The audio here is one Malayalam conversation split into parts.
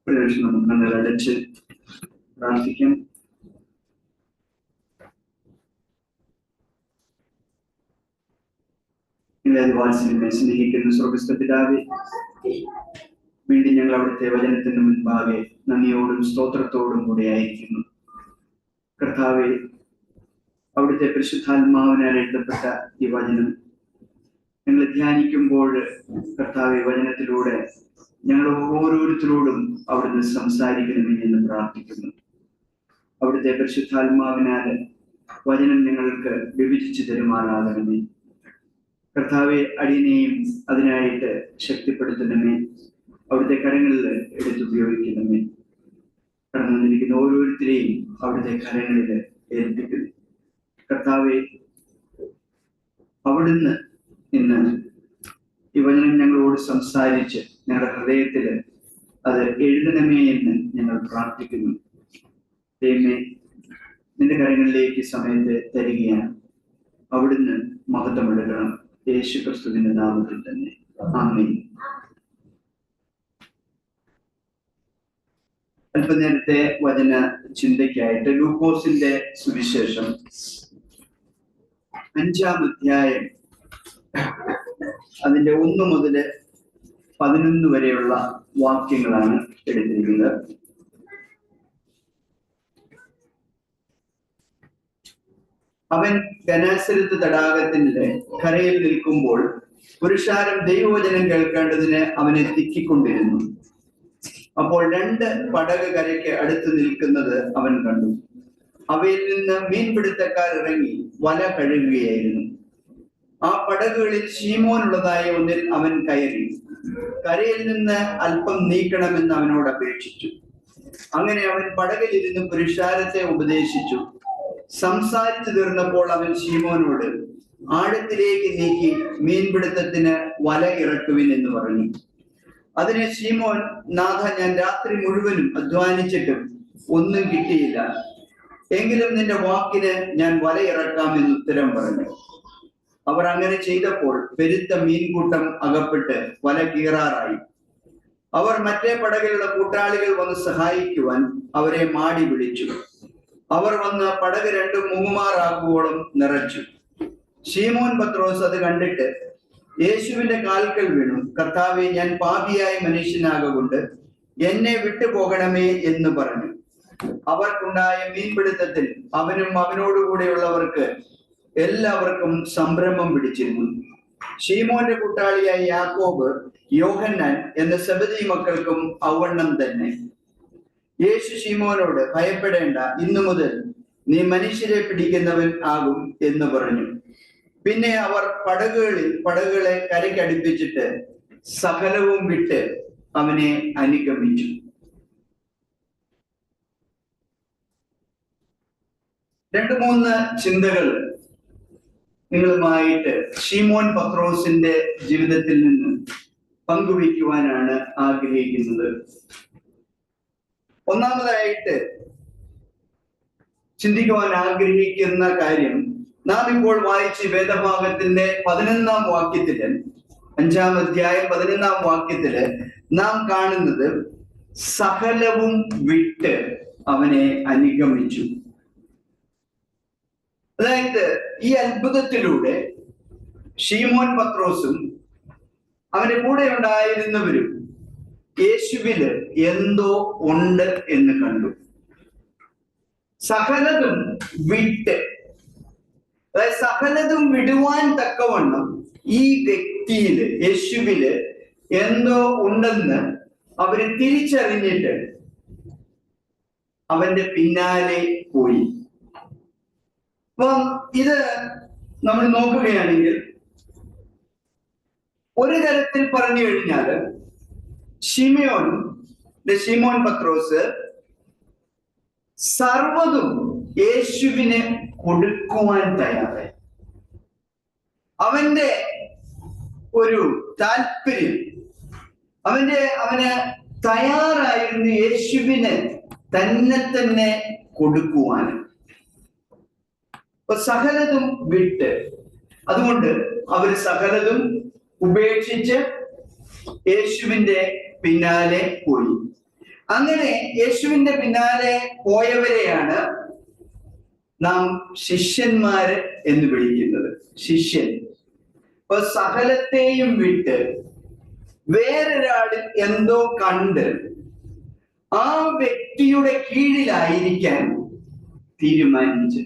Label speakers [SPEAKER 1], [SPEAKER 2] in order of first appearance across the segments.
[SPEAKER 1] നമുക്ക് കണ്ണുകളടച്ച് പ്രാർത്ഥിക്കാം. വാത്സല്യമേ സ്നേഹിക്കുന്ന സ്വർഗ്ഗസ്ഥ പിതാവേ, വീണ്ടും ഞങ്ങൾ അവിടുത്തെ വചനത്തിന് മുൻപാകെ നന്ദിയോടും സ്തോത്രത്തോടും കൂടി ആയിരിക്കുന്നു. കർത്താവേ, അവിടുത്തെ പരിശുദ്ധാത്മാവിനാൽ എഴുതപ്പെട്ട ഈ വചനം ഞങ്ങൾ ധ്യാനിക്കുമ്പോൾ കർത്താവെ, വചനത്തിലൂടെ ഞങ്ങൾ ഓരോരുത്തരോടും അവിടുന്ന് സംസാരിക്കണമെന്ന് എന്ന് പ്രാർത്ഥിക്കുന്നു. അവിടുത്തെ പരിശുദ്ധാത്മാവിനാൽ വചനം ഞങ്ങൾക്ക് വിഭജിച്ചു തരുമാറാകണമേ. കർത്താവെ, അടിയനെയും അതിനായിട്ട് ശക്തിപ്പെടുത്തണമേ. അവിടുത്തെ കരങ്ങളിൽ എടുത്തുപയോഗിക്കണമേ. കടന്നു വന്നിരിക്കുന്ന ഓരോരുത്തരെയും അവിടുത്തെ കരങ്ങളിൽ ഏൽപ്പിക്കുന്നു. കർത്താവെ, അവിടുന്ന് ഇന്ന് ഈ വചനം ഞങ്ങളോട് സംസാരിച്ച് ഞങ്ങളുടെ ഹൃദയത്തിൽ അത് എഴുതണമേ എന്ന് ഞങ്ങൾ പ്രാർത്ഥിക്കുന്നു. ദൈവമേ, നിന്റെ കരങ്ങളിലേക്ക് സമയത്ത് തരികയാണ്. അവിടുന്ന് മഹത്വമെടുക്കണം. യേശു ക്രിസ്തുവിന്റെ നാമത്തിൽ തന്നെ ആമേൻ. അല്പനേരത്തെ വചന ചിന്തയ്ക്കായിട്ട് ലൂക്കോസിന്റെ സുവിശേഷം 5-ാം അധ്യായം അതിന്റെ 1 മുതൽ 11 വരെയുള്ള വാക്യങ്ങളാണ് എടുത്തിരിക്കുന്നത്. അവൻ ഗനാസരത്ത് തടാകത്തിന്റെ കരയിൽ നിൽക്കുമ്പോൾ പുരുഷാരം ദൈവവചനം കേൾക്കേണ്ടതിന് അവനെ തിക്കിക്കൊണ്ടിരുന്നു. അപ്പോൾ 2 പടക് കരയ്ക്ക് അടുത്ത് നിൽക്കുന്നത് അവൻ കണ്ടു. അവയിൽ നിന്ന് മീൻപിടുത്തക്കാർ ഇറങ്ങി വല കഴുകുകയായിരുന്നു. ആ പടകുകളിൽ ശീമോനുള്ളതായ ഒന്നിൽ അവൻ കയറി കരയിൽ നിന്ന് അല്പം നീക്കണമെന്ന് അവനോട് അപേക്ഷിച്ചു. അങ്ങനെ അവൻ പടകിലിരുന്ന് പുരുഷാരത്തെ ഉപദേശിച്ചു. സംസാരിച്ചു തീർന്നപ്പോൾ അവൻ ശീമോനോട്, ആഴത്തിലേക്ക് നീക്കി മീൻപിടുത്തത്തിന് വല ഇറക്കുവിൻ എന്ന് പറഞ്ഞു. അതിന് ശീമോൻ, നാഥ, ഞാൻ രാത്രി മുഴുവനും അധ്വാനിച്ചിട്ടും ഒന്നും കിട്ടിയില്ല. എങ്കിലും നിന്റെ വാക്കിന് ഞാൻ വല ഇറക്കാമെന്ന് ഉത്തരം പറഞ്ഞു. അവർ അങ്ങനെ ചെയ്തപ്പോൾ പെരുത്ത മീൻകൂട്ടം അകപ്പെട്ട് വല കീറാറായി. അവർ മറ്റേ പടകിലുള്ള കൂട്ടാളികൾ വന്ന് സഹായിക്കുവാൻ അവരെ മാടി വിളിച്ചു. അവർ വന്ന് പടക് 2 മുങ്ങുമാറാക്കുവോളം നിറച്ചു. ശീമോൻ പത്രോസ് അത് കണ്ടിട്ട് യേശുവിന്റെ കാൽക്കൽ വീണു. കർത്താവേ, ഞാൻ പാപിയായ മനുഷ്യനാകൊണ്ട് എന്നെ വിട്ടുപോകണമേ എന്ന് പറഞ്ഞു. അവർക്കുണ്ടായ മീൻപിടുത്തത്തിൽ അവനും അവനോടുകൂടെയുള്ളവർക്ക് എല്ലാവർക്കും സംഭ്രമം പിടിച്ചിരുന്നു. ശീമോന്റെ കൂട്ടാളിയായ യാക്കോബ്, യോഹന്നാൻ എന്ന സെബദി മക്കൾക്കും ഔവണ്ണം തന്നെ. യേശു ശീമോനോട്, ഭയപ്പെടേണ്ട, ഇന്നു മുതൽ നീ മനുഷ്യരെ പിടിക്കുന്നവൻ ആകും എന്ന് പറഞ്ഞു. പിന്നെ അവർ പടകുകളെ കരയ്ക്കടുപ്പിച്ചിട്ട് സകലവും വിട്ട് അവനെ അനുഗമിച്ചു. 2-3 ചിന്തകൾ നിങ്ങളുമായിട്ട് ശീമോൻ പത്രോസിന്റെ ജീവിതത്തിൽ നിന്ന് പങ്കുവയ്ക്കുവാനാണ് ആഗ്രഹിക്കുന്നത്. ഒന്നാമതായിട്ട് ചിന്തിക്കുവാൻ ആഗ്രഹിക്കുന്ന കാര്യം, നാം ഇപ്പോൾ വായിച്ച വേദഭാഗത്തിന്റെ 11-ാം വാക്യത്തില്, 5-ാം അധ്യായം 11-ാം വാക്യത്തില് നാം കാണുന്നത് സകലവും വിട്ട് അവനെ അനുഗമിച്ചു. അതായത് ഈ അത്ഭുതത്തിലൂടെ ശീമോൻ പത്രോസും അവന്റെ കൂടെ ഉണ്ടായിരുന്നവരും യേശുവില് എന്തോ ഉണ്ട് എന്ന് കണ്ടു. സകലതും വിട്ട്, അതായത് സകലതും വിടുവാൻ തക്കവണ്ണം ഈ വ്യക്തിയില്, യേശുവില് എന്തോ ഉണ്ടെന്ന് അവര് തിരിച്ചറിഞ്ഞിട്ട് അവന്റെ പിന്നാലെ പോയി. അപ്പം ഇത് നമ്മൾ നോക്കുകയാണെങ്കിൽ ഒരു തരത്തിൽ പറഞ്ഞു കഴിഞ്ഞാൽ ശീമോൻ പത്രോസ് സർവ്വതും യേശുവിന് കൊടുക്കുവാൻ തയ്യാറായി. അവന്റെ ഒരു താല്പര്യം, അവന് തയ്യാറായിരുന്നു യേശുവിന് തന്നെ കൊടുക്കുവാൻ. അപ്പൊ സകലതും വിട്ട്, അതുകൊണ്ട് അവർ സകലതും ഉപേക്ഷിച്ച് യേശുവിന്റെ പിന്നാലെ പോയി. അങ്ങനെ യേശുവിന്റെ പിന്നാലെ പോയവരെയാണ് നാം ശിഷ്യന്മാര് എന്ന് വിളിക്കുന്നത്. ശിഷ്യൻ ഇപ്പൊ സകലത്തെയും വിട്ട് വേറൊരാളിൽ എന്തോ കണ്ട് ആ വ്യക്തിയുടെ കീഴിലായിരിക്കാൻ തീരുമാനിച്ച്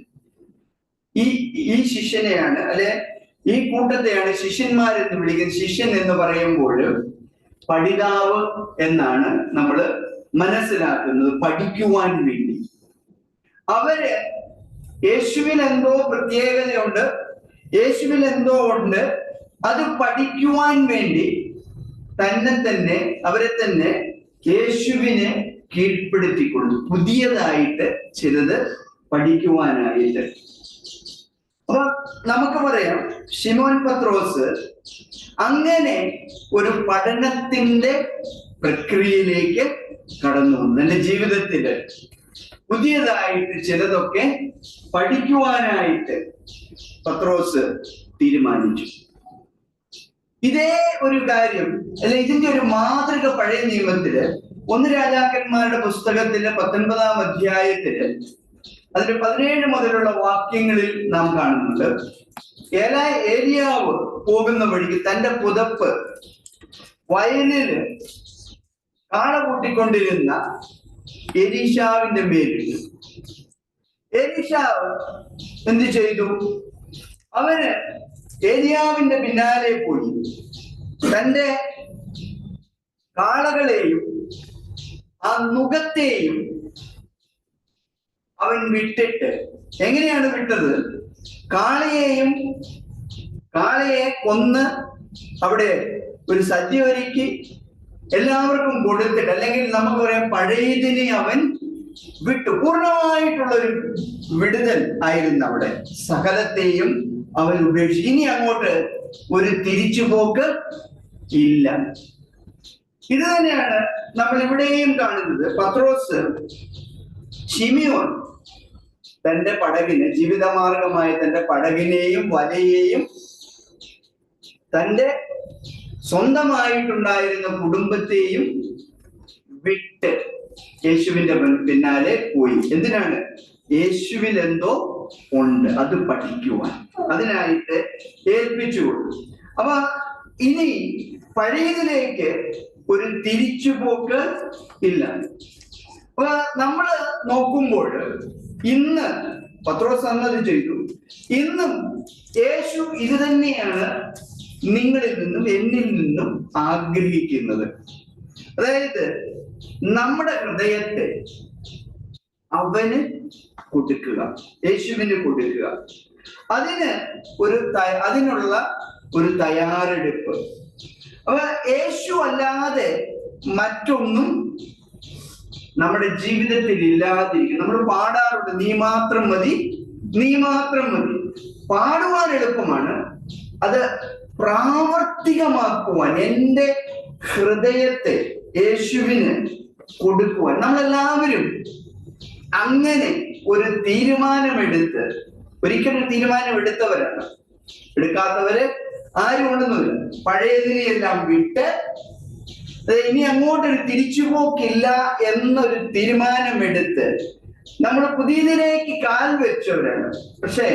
[SPEAKER 1] ഈ ശിഷ്യനെയാണ്, അല്ലെ ഈ കൂട്ടത്തെയാണ് ശിഷ്യന്മാരെന്ന് വിളിക്കുന്നത്. ശിഷ്യൻ എന്ന് പറയുമ്പോൾ പഠിതാവ് എന്നാണ് നമ്മൾ മനസ്സിലാക്കുന്നത്, പഠിക്കുവാൻ വേണ്ടി. അവര് യേശുവിൽ എന്തോ പ്രത്യേകതയുണ്ട്, യേശുവിൽ എന്തോ ഉണ്ട്, അത് പഠിക്കുവാൻ വേണ്ടി അവരെ തന്നെ യേശുവിനെ കീഴ്പ്പെടുത്തിക്കൊണ്ടു, പുതിയതായിട്ട് ചിലത് പഠിക്കുവാനായിട്ട്. അപ്പൊ നമുക്ക് പറയാം, ശിമോൻ പത്രോസ് അങ്ങനെ ഒരു പഠനത്തിന്റെ പ്രക്രിയയിലേക്ക് കടന്നു വന്നു. എന്റെ ജീവിതത്തില് പുതിയതായിട്ട് ചിലതൊക്കെ പഠിക്കുവാനായിട്ട് പത്രോസ് തീരുമാനിച്ചു. ഇതേ ഒരു കാര്യം, അല്ലെ ഇതിന്റെ ഒരു മാതൃക പഴയ നിയമത്തില് 1 രാജാക്കന്മാരുടെ പുസ്തകത്തിലെ 19-ാം അധ്യായത്തില് അതിന്റെ 17 മുതലുള്ള വാക്യങ്ങളിൽ നാം കാണുന്നുണ്ട്. ഏലിയാവ് പോകുന്ന വഴിക്ക് തന്റെ പുതപ്പ് വയലില് കാള കൂട്ടിക്കൊണ്ടിരുന്ന എലീശാവിന്റെ മേലിട്ടു. എലീശാവ് എന്ത് ചെയ്തു? അവന് ഏലിയാവിന്റെ പിന്നാലെ പോയി തന്റെ കാളകളെയും ആ നുകത്തെയും അവൻ വിട്ടിട്ട്, എങ്ങനെയാണ് വിട്ടത്? കാളയെ കൊന്ന് അവിടെ ഒരു സദ്യ ഒരുക്കി എല്ലാവർക്കും കൊടുത്തിട്ട്, അല്ലെങ്കിൽ നമുക്ക് പറയാം പഴയതിനെ അവൻ വിട്ടു. പൂർണ്ണമായിട്ടുള്ളൊരു വിടുതൽ ആയിരുന്നു അവിടെ. സകലത്തെയും അവൻ ഉപേക്ഷിച്ചു. ഇനി അങ്ങോട്ട് ഒരു തിരിച്ചുപോക്ക് ഇല്ല. ഇത് തന്നെയാണ് നമ്മൾ ഇവിടെയും കാണുന്നത്. പത്രോസ്, ശിമിയോൻ തന്റെ പടകിന്, ജീവിതമാർഗമായ തന്റെ പടകിനെയും വലയെയും തന്റെ സ്വന്തമായിട്ടുണ്ടായിരുന്ന കുടുംബത്തെയും വിട്ട് യേശുവിന്റെ പിന്നാലെ പോയി. എന്തിനാണ്? യേശുവിൽ എന്തോ ഉണ്ട്, അത് പഠിക്കുവാൻ, അതിനായിട്ട് ഏൽപ്പിച്ചു കൊടുത്തു. അപ്പൊ ഇനി പഴയതിലേക്ക് ഒരു തിരിച്ചുപോക്ക് ഇല്ല. അപ്പൊ നമ്മള് നോക്കുമ്പോൾ ഇന്ന് പത്രോസ് അന്നത് ചെയ്തു. ഇന്നും യേശു ഇത് തന്നെയാണ് നിങ്ങളിൽ നിന്നും എന്നിൽ നിന്നും ആഗ്രഹിക്കുന്നത്. അതായത് നമ്മുടെ ഹൃദയത്തെ അവന് കൊടുക്കുക, യേശുവിന് കൊടുക്കുക. അതിനുള്ള ഒരു തയ്യാറെടുപ്പ്. അപ്പൊ യേശു അല്ലാതെ മറ്റൊന്നും നമ്മുടെ ജീവിതത്തിൽ ഇല്ലാതിരിക്കും. നമ്മൾ പാടാറുണ്ട്, നീ മാത്രം മതി, നീ മാത്രം മതി. പാടുവാൻ എളുപ്പമാണ്, അത് പ്രാവർത്തികമാക്കുവാൻ, എൻ്റെ ഹൃദയത്തെ യേശുവിന് കൊടുക്കുവാൻ നമ്മളെല്ലാവരും അങ്ങനെ ഒരു തീരുമാനമെടുത്ത്, ഒരിക്കലും തീരുമാനം എടുത്തവരാണ്. എടുക്കാത്തവര് ആരും ഉണ്ടെന്നില്ല. പഴയതിനെയെല്ലാം വിട്ട് ഇനി അങ്ങോട്ടൊരു തിരിച്ചുപോക്കില്ല എന്നൊരു തീരുമാനമെടുത്ത് നമ്മൾ പുതിയതിലേക്ക് കാൽ വെച്ചവരാണ്. പക്ഷെ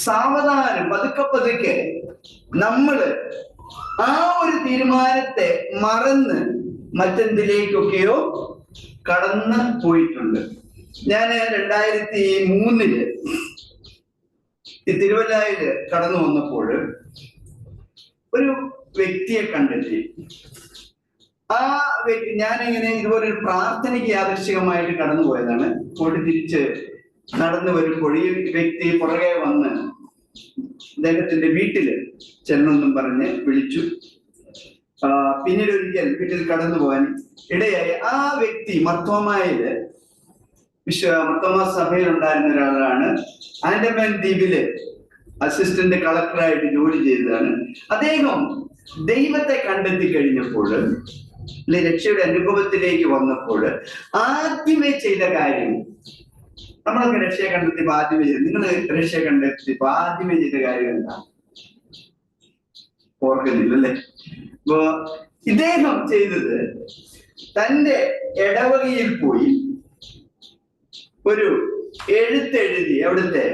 [SPEAKER 1] സാവധാനം, പതുക്കെ നമ്മള് ആ ഒരു തീരുമാനത്തെ മറന്ന് മറ്റെന്തിലേക്കൊക്കെയോ കടന്നു പോയിട്ടുണ്ട്. ഞാൻ 2003 തിരുവല്ലയില് കടന്നു വന്നപ്പോൾ ഒരു വ്യക്തിയെ കണ്ടെത്തി. ആ വ്യക്തി, ഞാനിങ്ങനെ ഇതുപോലെ ഒരു പ്രാർത്ഥനയ്ക്ക് യാദൃശ്ചികമായിട്ട് കടന്നു പോയതാണ്. പോയിട്ട് തിരിച്ച് നടന്നു വരുമ്പോൾ ഈ വ്യക്തി പുറകെ വന്ന് അദ്ദേഹത്തിന്റെ വീട്ടില് ചെല്ലണമെന്നും പറഞ്ഞ് വിളിച്ചു. പിന്നീട് ഒരിക്കൽ വീട്ടിൽ കടന്നു പോകാൻ ഇടയായി. ആ വ്യക്തി മർത്തോമായില് മർത്തോമ സഭയിൽ ഉണ്ടായിരുന്ന ഒരാളാണ്. ആൻഡമാൻ ദ്വീപില് അസിസ്റ്റന്റ് കളക്ടറായിട്ട് ജോലി ചെയ്തതാണ്. അദ്ദേഹം ദൈവത്തെ കണ്ടെത്തി കഴിഞ്ഞപ്പോൾ, രക്ഷയുടെ അനുഭവത്തിലേക്ക് വന്നപ്പോൾ ആദ്യമേ ചെയ്ത കാര്യം, നമ്മളൊക്കെ രക്ഷയെ കണ്ടെത്തിയപ്പോ ആദ്യമേ ചെയ്ത്, നിങ്ങൾ രക്ഷയെ കണ്ടെത്തിയപ്പോ ആദ്യമേ ചെയ്ത കാര്യം എന്താ? ഓർക്കുന്നില്ല അല്ലേ? അപ്പോ ഇദ്ദേഹം ചെയ്തത് തന്റെ ഇടവകയിൽ പോയി ഒരു എഴുത്തെഴുതി അവിടുത്തെ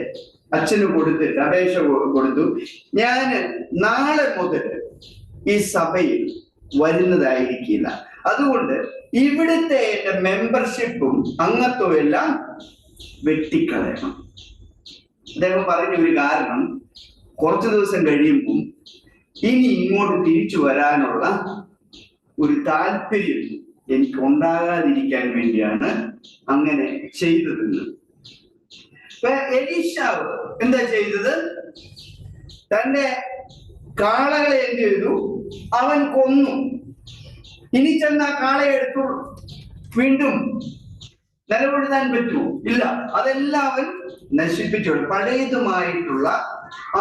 [SPEAKER 1] അച്ഛന് കൊടുത്തിട്ട് അപേക്ഷ കൊടുത്തു, ഞാൻ നാളെ മുതൽ ഈ സഭയിൽ വരുന്നതായിരിക്കില്ല, അതുകൊണ്ട് ഇവിടുത്തെ എന്റെ മെമ്പർഷിപ്പും അംഗത്വം എല്ലാം വെട്ടിക്കളയണം. അദ്ദേഹം പറഞ്ഞ ഒരു കാരണം, കുറച്ചു ദിവസം കഴിയുമ്പോൾ ഇനി ഇങ്ങോട്ട് തിരിച്ചു വരാനുള്ള ഒരു താല്പര്യം എനിക്ക് ഉണ്ടാകാതിരിക്കാൻ വേണ്ടിയാണ് അങ്ങനെ ചെയ്തതെന്ന്. എലീശാവ് എന്താ ചെയ്തത്? തന്റെ കാളകളെ എന്ത് ചെയ്തു? അവൻ കൊന്നു. ഇനി ചെന്ന ആ കാളയെ എടുത്തു വീണ്ടും നിലകൊള്ളുത്താൻ പറ്റുമോ? ഇല്ല. അതെല്ലാം അവൻ നശിപ്പിച്ചു. പഴയതുമായിട്ടുള്ള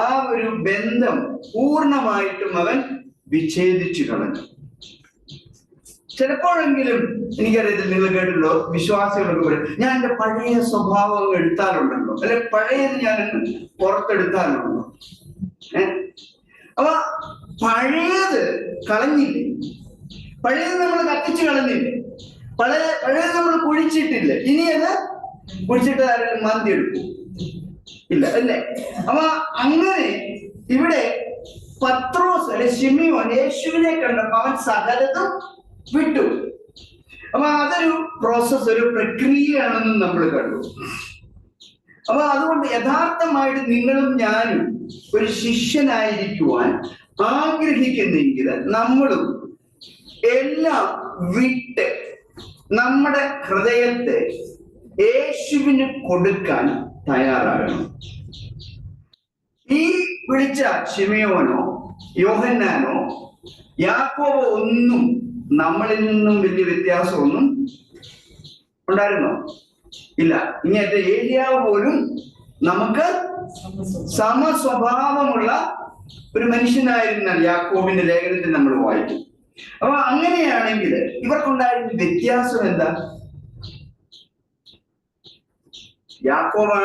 [SPEAKER 1] ആ ഒരു ബന്ധം പൂർണ്ണമായിട്ടും അവൻ വിച്ഛേദിച്ചു കളഞ്ഞു. ചിലപ്പോഴെങ്കിലും എനിക്കറിയത്തില്ല, നിങ്ങൾ കേട്ടിട്ടുണ്ടോ, വിശ്വാസികളൊക്കെ പറയും, ഞാൻ എന്റെ പഴയ സ്വഭാവം എടുത്താലുണ്ടല്ലോ, അല്ലെ പഴയത് ഞാൻ പുറത്തെടുത്താലുണ്ടല്ലോ. അപ്പൊ പഴയത് കളഞ്ഞില്ലേ? പഴയത് നമ്മൾ കത്തിച്ചു കളഞ്ഞില്ലേ? പഴയത് നമ്മൾ കുഴിച്ചിട്ടില്ലേ? ഇനി അത് കുഴിച്ചിട്ട് ആരെങ്കിലും മാന്തി എടുക്കും? ഇല്ല, അല്ലേ? അപ്പൊ അങ്ങനെ ഇവിടെ പത്രോസ് അല്ലെ ശിമിയോൻ യേശുവിനെ കണ്ടപ്പോൾ അവൻ സകലതും വിട്ടു. അപ്പൊ അതൊരു പ്രോസസ്, ഒരു പ്രക്രിയയാണെന്ന് നമ്മൾ കണ്ടു. അപ്പൊ അതുകൊണ്ട് യഥാർത്ഥമായിട്ട് നിങ്ങളും ഞാനും ഒരു ശിഷ്യനായിരിക്കുവാൻ ആഗ്രഹിക്കുന്നെങ്കിൽ നമ്മളും എല്ലാം വിട്ട് നമ്മുടെ ഹൃദയത്തെ യേശുവിന് കൊടുക്കാൻ തയ്യാറാകണം. ഈ വിളിച്ച ശിമയോനോ യോഹന്നാനോ യാക്കോബോ ഒന്നും നമ്മളിൽ നിന്നും വലിയ വ്യത്യാസമൊന്നും ഉണ്ടായിരുന്നോ? ഇല്ല. ഇങ്ങനത്തെ ഏലിയാവ് പോലും നമുക്ക് സമസ്വഭാവമുള്ള ഒരു മനുഷ്യനായിരുന്ന യാക്കോബിന്റെ ലേഖനത്തിൽ നമ്മൾ വായിക്കും. അപ്പൊ അങ്ങനെയാണെങ്കിൽ ഇവർക്കുണ്ടായിരുന്ന വ്യത്യാസം എന്താ? യാക്കോബ്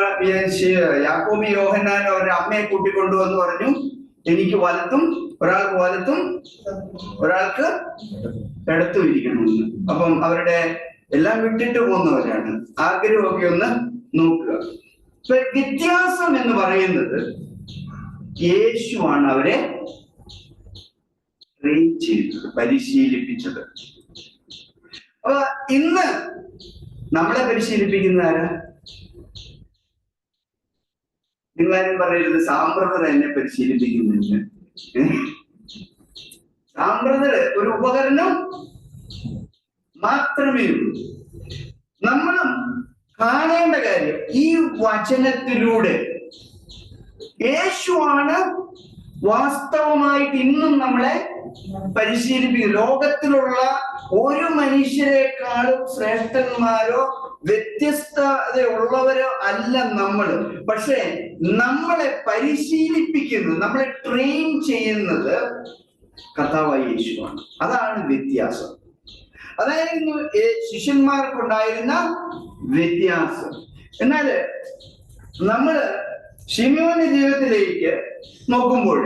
[SPEAKER 1] യോഹന്നാൻ അവരുടെ അമ്മയെ കൂട്ടിക്കൊണ്ടുവന്ന് പറഞ്ഞു, എനിക്ക് വലത്തും ഒരാൾക്ക് വലത്തും ഒരാൾക്ക് ഇടത്തും ഇരിക്കണമെന്ന്. അപ്പം അവരുടെ എല്ലാം വിട്ടിട്ട് പോകുന്നവരാണ്. ആഗ്രഹമൊക്കെ ഒന്ന് നോക്കുക. വ്യത്യാസം എന്ന് പറയുന്നത് യേശുവാണ് അവരെ ട്രെയിൻ ചെയ്തത്, പരിശീലിപ്പിച്ചത്. അപ്പൊ ഇന്ന് നമ്മളെ പരിശീലിപ്പിക്കുന്ന ആരാ? നിങ്ങളാരും പറയരുത് സാമ്പ്രദർ എന്നെ പരിശീലിപ്പിക്കുന്നുണ്ട്. സാമ്പ്രദർ ഒരു ഉപകരണം മാത്രമേ ഉള്ളൂ. നമ്മളും കാണേണ്ട കാര്യം ഈ വചനത്തിലൂടെ യേശുവാണ് വാസ്തവമായിട്ട് ഇന്നും നമ്മളെ പരിശീലിപ്പിക്കുക. ലോകത്തിലുള്ള ഒരു മനുഷ്യരെക്കാളും ശ്രേഷ്ഠന്മാരോ വ്യത്യസ്തതയുള്ളവരോ അല്ല നമ്മൾ. പക്ഷെ നമ്മളെ പരിശീലിപ്പിക്കുന്നത്, നമ്മളെ ട്രെയിൻ ചെയ്യുന്നത് കർത്താവായ യേശുവാണ്. അതാണ് വ്യത്യാസം. അതായിരുന്നു ശിഷ്യന്മാർക്കുണ്ടായിരുന്ന വ്യത്യാസം. എന്നാൽ നമ്മള് ശിമിയോന്റെ ജീവിതത്തിലേക്ക് നോക്കുമ്പോൾ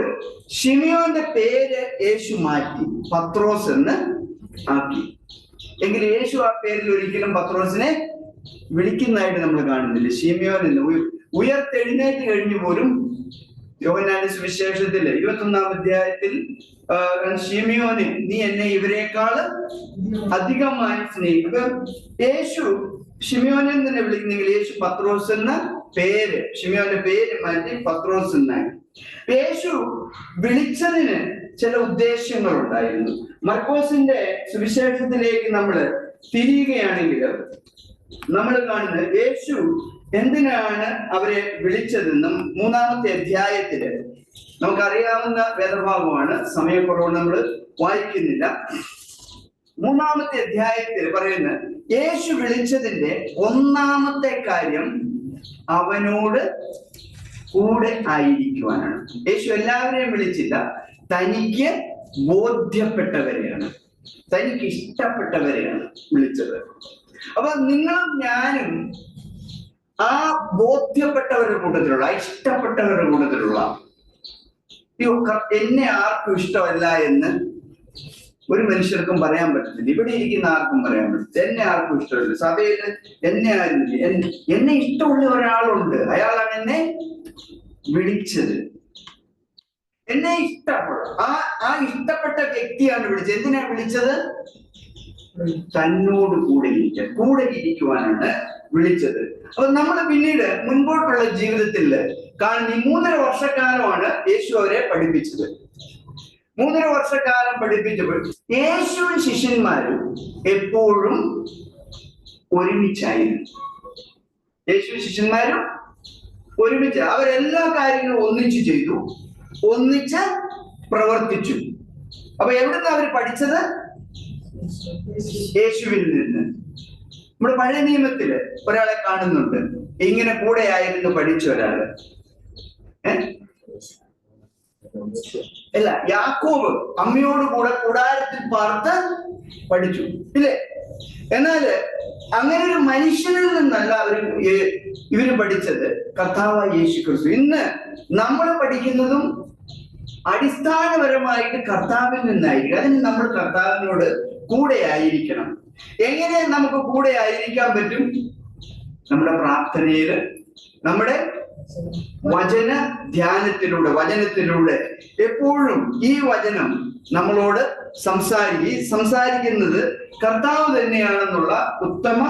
[SPEAKER 1] ശിമിയോന്റെ പേര് യേശു മാറ്റി പത്രോസ് എന്ന് ആക്കി. എങ്കിൽ യേശു ആ പേരിൽ ഒരിക്കലും പത്രോസിനെ വിളിക്കുന്നതായിട്ട് നമ്മൾ കാണുന്നില്ല. ശിമിയോൻ എന്ന് ഉയർത്തെഴുന്നേറ്റ് കഴിഞ്ഞു പോലും യോഹന്നാന്റെ സുവിശേഷത്തില് 21-ാം അധ്യായത്തിൽ ശിമിയോനെ, നീ എന്നെ ഇവരെക്കാൾ അധികമായി സ്നേഹിക്കും. അപ്പൊ യേശു ശിമിയോനെ തന്നെ വിളിക്കുന്നെങ്കിൽ യേശു പത്രോസ് എന്ന പേര്, ശിമിയോന്റെ പേര് മാറ്റി പത്രോസ് എന്നായി. യേശു വിളിച്ചതിന് ചില ഉദ്ദേശങ്ങൾ ഉണ്ടായിരുന്നു. മർക്കോസിന്റെ സുവിശേഷത്തിലേക്ക് നമ്മൾ തിരിയുകയാണെങ്കിൽ നമ്മൾ കാണുന്നത് യേശു എന്തിനാണ് അവരെ വിളിച്ചതെന്നും 3-ാമത്തെ അധ്യായത്തില് നമുക്കറിയാവുന്ന വേദഭാഗമാണ്, സമയക്കുറവ് നമ്മൾ വായിക്കുന്നില്ല. 3-ാമത്തെ അധ്യായത്തിൽ പറയുന്നത് യേശു വിളിച്ചതിന്റെ 1-ാമത്തെ കാര്യം അവനോട് കൂടെ ആയിരിക്കുവാനാണ്. യേശു എല്ലാവരെയും വിളിച്ചില്ല, തനിക്ക് ബോധ്യപ്പെട്ടവരെയാണ്, തനിക്ക് ഇഷ്ടപ്പെട്ടവരെയാണ് വിളിച്ചത്. അപ്പൊ നിങ്ങളും ഞാനും ആ ബോധ്യപ്പെട്ടവരുടെ കൂട്ടത്തിലുള്ള, ഇഷ്ടപ്പെട്ടവരുടെ കൂട്ടത്തിലുള്ള, എന്നെ ആർക്കും ഇഷ്ടമല്ല എന്ന് ഒരു മനുഷ്യർക്കും പറയാൻ പറ്റത്തില്ല. ഇവിടെ ഇരിക്കുന്ന ആർക്കും പറയാൻ പറ്റത്തില്ല. എന്നെ ആർക്കും ഇഷ്ടമില്ല. സഭയിൽ എന്നെ ആരും, എന്നെ ഇഷ്ടമുള്ള ഒരാളുണ്ട്, അയാളാണ് എന്നെ വിളിച്ചത്. എന്നെ ഇഷ്ടപ്പെടും, ആ ഇഷ്ടപ്പെട്ട വ്യക്തിയാണ് വിളിച്ചത്. എന്തിനാണ് വിളിച്ചത്? തന്നോട് കൂടെ ഇരിക്കുവാനാണ് വിളിച്ചത്. അപ്പൊ നമ്മൾ പിന്നീട് മുൻപോട്ടുള്ള ജീവിതത്തിൽ കാണുന്ന ഈ 3.5 വർഷക്കാലമാണ് യേശു അവരെ പഠിപ്പിച്ചത്. 3.5 വർഷക്കാലം പഠിപ്പിച്ചപ്പോൾ യേശുവും ശിഷ്യന്മാരും എപ്പോഴും ഒരുമിച്ചായിരുന്നു. യേശുവും ശിഷ്യന്മാരും ഒരുമിച്ച്, അവരെല്ലാ കാര്യങ്ങളും ഒന്നിച്ചു ചെയ്തു, ഒന്നിച്ച് പ്രവർത്തിച്ചു. അപ്പൊ എവിടുന്ന് അവർ പഠിച്ചത്? യേശുവിൽ നിന്ന്. നമ്മുടെ പഴയ നിയമത്തില് ഒരാളെ കാണുന്നുണ്ട്, ഇങ്ങനെ കൂടെ ആയിരുന്നു പഠിച്ച ഒരാള്. അല്ല, യാക്കോബ് അമ്മയോട് കൂടെ കൂടാരത്തിൽ പാർത്ത് പഠിച്ചു, ഇല്ലേ? എന്നാല് അങ്ങനെ ഒരു മനുഷ്യനിൽ നിന്നല്ല ഇവര് പഠിച്ചത്, കർത്താവായ യേശു ക്രിസ്തു. ഇന്ന് നമ്മൾ പഠിക്കുന്നതും അടിസ്ഥാനപരമായിട്ട് കർത്താവിൽ നിന്നായിരിക്കും. അതിന് നമ്മൾ കർത്താവിനോട് കൂടെ ആയിരിക്കണം. എങ്ങനെ നമുക്ക് കൂടെ ആയിരിക്കാൻ പറ്റും? നമ്മുടെ പ്രാർത്ഥനയില്, നമ്മുടെ വചന ധ്യാനത്തിലൂടെ, വചനത്തിലൂടെ എപ്പോഴും ഈ വചനം നമ്മളോട് സംസാരിക്കുന്നത് കർത്താവ് തന്നെയാണെന്നുള്ള ഉത്തമ